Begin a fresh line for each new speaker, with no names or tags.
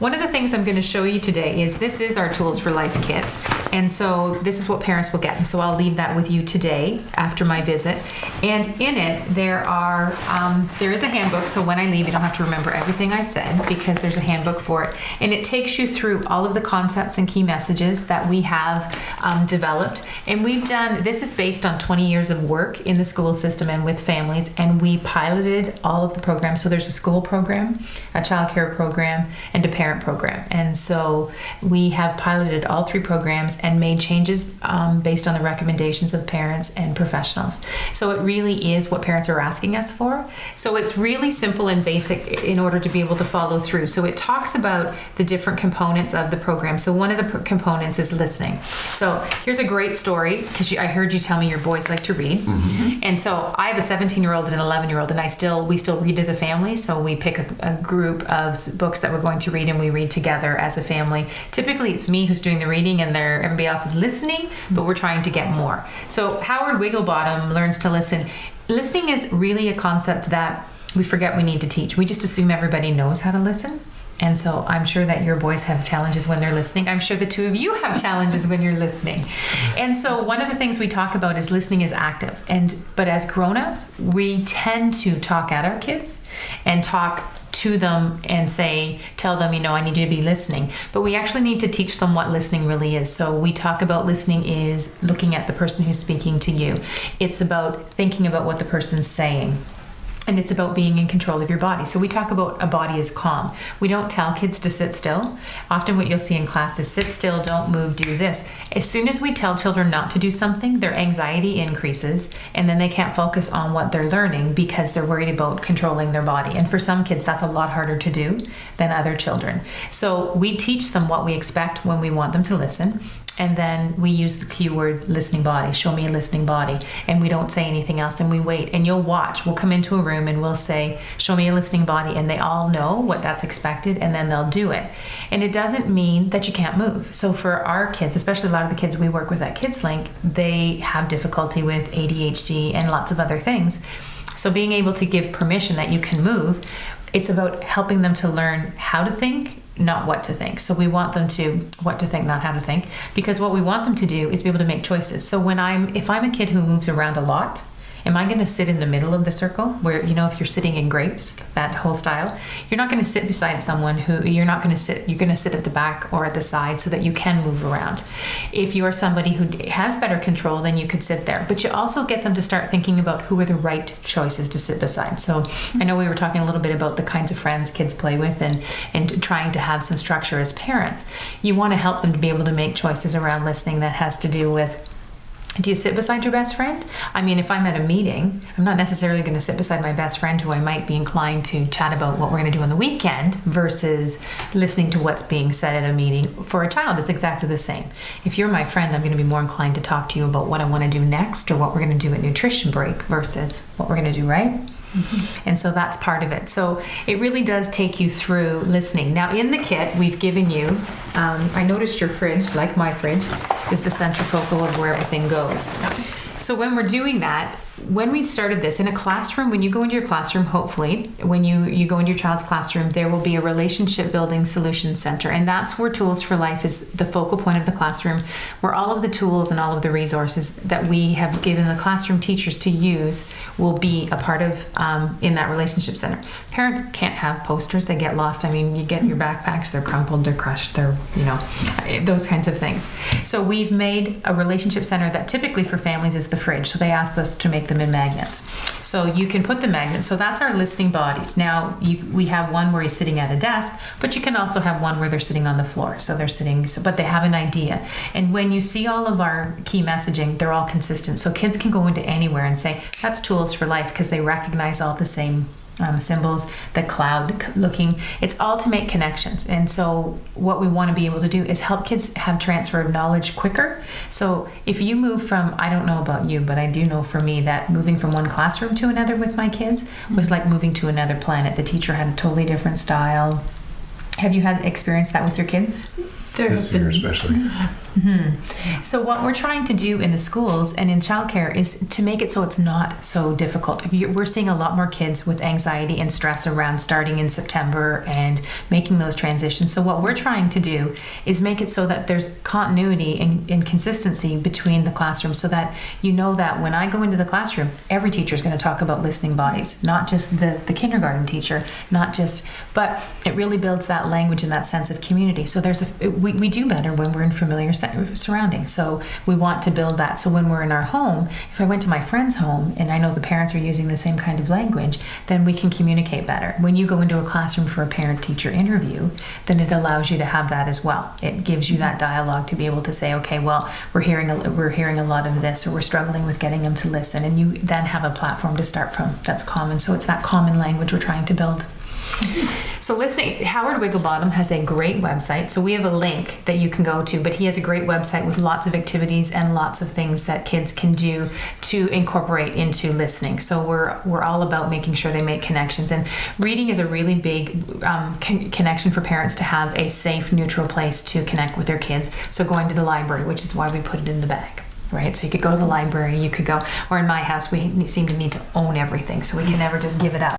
one of the things I'm going to show you today is this is our Tools for Life kit. And so this is what parents will get. And so I'll leave that with you today after my visit. And in it, there is a handbook. So when I leave, you don't have to remember everything I said because there's a handbook for it. And it takes you through all of the concepts and key messages that we have developed. And this is based on 20 years of work in the school system and with families. And we piloted all of the programs. So there's a school program, a child care program, and a parent program. And so we have piloted all 3 programs and made changes based on the recommendations of parents and professionals. So it really is what parents are asking us for. So it's really simple and basic in order to be able to follow through. So it talks about the different components of the program. So one of the components is listening. So here's a great story because I heard you tell me your boys like to read. Mm-hmm. And so I have a 17-year-old and an 11-year-old, and we still read as a family. So we pick a group of books that we're going to read, and we read together as a family. Typically it's me who's doing the reading and everybody else is listening, but we're trying to get more. So Howard Wigglebottom learns to listen. Listening is really a concept that we forget we need to teach. We just assume everybody knows how to listen. And so I'm sure that your boys have challenges when they're listening. I'm sure the 2 of you have challenges when you're listening. And so one of the things we talk about is listening is active. But as grown-ups, we tend to talk at our kids and talk to them and tell them, I need you to be listening. But we actually need to teach them what listening really is. So we talk about listening is looking at the person who's speaking to you. It's about thinking about what the person's saying. And it's about being in control of your body. So we talk about a body as calm. We don't tell kids to sit still. Often what you'll see in class is sit still, don't move, do this. As soon as we tell children not to do something, their anxiety increases, and then they can't focus on what they're learning because they're worried about controlling their body. And for some kids, that's a lot harder to do than other children. So we teach them what we expect when we want them to listen. And then we use the keyword listening body, show me a listening body. And we don't say anything else and we wait. And you'll watch, we'll come into a room and we'll say, show me a listening body. And they all know what that's expected and then they'll do it. And it doesn't mean that you can't move. So for our kids, especially a lot of the kids we work with at KidsLink, they have difficulty with ADHD and lots of other things. So being able to give permission that you can move, it's about helping them to learn how to think, not what to think. So we want them to what to think, not how to think, because what we want them to do is be able to make choices. So if I'm a kid who moves around a lot, am I going to sit in the middle of the circle where, if you're sitting in grapes, that whole style, you're not going to sit beside someone you're going to sit at the back or at the side so that you can move around. If you're somebody who has better control, then you could sit there. But you also get them to start thinking about who are the right choices to sit beside. So I know we were talking a little bit about the kinds of friends kids play with and trying to have some structure as parents. You want to help them to be able to make choices around listening that has to do with, do you sit beside your best friend? If I'm at a meeting, I'm not necessarily going to sit beside my best friend who I might be inclined to chat about what we're going to do on the weekend versus listening to what's being said at a meeting. For a child, it's exactly the same. If you're my friend, I'm going to be more inclined to talk to you about what I want to do next or what we're going to do at nutrition break versus what we're going to do, right? Mm-hmm. And so that's part of it. So it really does take you through listening. Now in the kit, we've given you, I noticed your fridge, like my fridge, is the centrifugal of where everything goes. So when we're doing that, when we started this in a classroom, when you go into your classroom, hopefully, when you go into your child's classroom, there will be a relationship building solution center. And that's where Tools for Life is the focal point of the classroom, where all of the tools and all of the resources that we have given the classroom teachers to use will be a part of in that relationship center. Parents can't have posters, they get lost. You get your backpacks, they're crumpled, they're crushed, they're, those kinds of things. So we've made a relationship center that typically for families is the fridge. So they asked us to make them in magnets. So you can put the magnets. So that's our listening bodies. Now we have one where he's sitting at a desk, but you can also have one where they're sitting on the floor. So they're sitting, but they have an idea. And when you see all of our key messaging, they're all consistent. So kids can go into anywhere and say, that's Tools for Life, because they recognize all the same symbols, the cloud looking. It's all to make connections. And so what we want to be able to do is help kids have transfer of knowledge quicker. So if you move from, I don't know about you, but I do know for me that moving from one classroom to another with my kids was like moving to another planet. The teacher had a totally different style. Have you had experienced that with your kids?
This year especially.
So what we're trying to do in the schools and in childcare is to make it so it's not so difficult. We're seeing a lot more kids with anxiety and stress around starting in September and making those transitions. So what we're trying to do is make it so that there's continuity and consistency between the classrooms, so that you know that when I go into the classroom, every teacher is going to talk about listening bodies, not just the kindergarten teacher, but it really builds that language and that sense of community. So we do better when we're in familiar surroundings. So we want to build that. So when we're in our home, if I went to my friend's home and I know the parents are using the same kind of language, then we can communicate better. When you go into a classroom for a parent-teacher interview, then it allows you to have that as well. It gives you that dialogue to be able to say, okay, well, we're hearing a lot of this, or we're struggling with getting them to listen, and you then have a platform to start from that's common. So it's that common language we're trying to build. So listening, Howard Wigglebottom has a great website. So we have a link that you can go to, but he has a great website with lots of activities and lots of things that kids can do to incorporate into listening. So we're all about making sure they make connections. And reading is a really big connection for parents to have a safe, neutral place to connect with their kids. So going to the library, which is why we put it in the bag. Right, so you could go to the library, you could go, or in my house, we seem to need to own everything, so we can never just give it up.